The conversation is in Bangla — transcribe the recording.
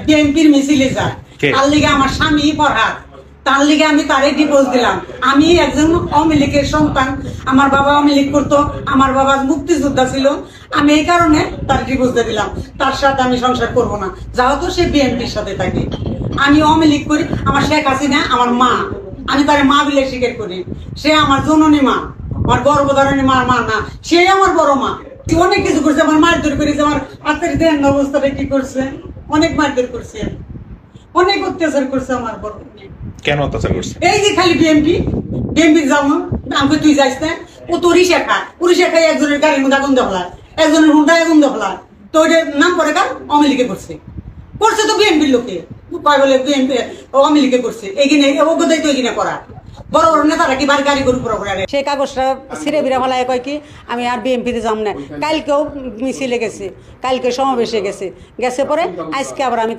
বিএনপির মিছিলে যায়, তার লিগে আমার স্বামী ফরহাদ, তার লিগে আমি তারে ডিভোর্স দিলাম। আমি একজন আওয়ামী লীগের সন্তান, আমার বাবা আওয়ামী লীগ করতো, আমার বাবা মুক্তিযোদ্ধা ছিল, আমি এই কারণে তার ডিভোর্স দিয়ে দিলাম। তার সাথে আমি সংসার করব না, যেহেতু সে বিএনপির সাথে থাকে। আমি আওয়ামী লীগ করি, আমার শেখ হাসিনা আমার মা, আমি তার মা বলে স্বীকার করি। সে আমার জননী মা, আমার গর্ভধারণী মা মা না, সে আমার বড় মা। অনেক কিছু করছে, আমার মারধর করেছে, আমার হাতের দেন অবস্থাটা কি করছে, অনেক মারধর করছে, অনেক অত্যাচার করছে আমার বড়। কেন অত্যাচার করছে? এই যে খালি বিএনপি যেমন আমাকে তুই যাইস না, ও তো উড়িষ্যা খাই একজনের গাড়ির মধ্যে আগুন দেখলাম, একজনের হুন্ডা আগুন দেখলাম, তো ওইটার নাম করে কার আওয়ামী লীগে করছে তো বিএনপির লোকে কয় বলে বিএনপি আওয়ামী লীগে করছে, এইখানে অজ্ঞতাই তো এইখানে করা বড় বড় নেতারা কি বাড়ি গাড়ি গরু পুরো করে সেই কাগজটা ছিঁড়ে বিড়া ফেলায় কয় কি আমি আর বিএনপিতে যাম না। কালকেও মিছিলে গেছে, কালকে সমাবেশে গেছে পরে আজকে আবার আমি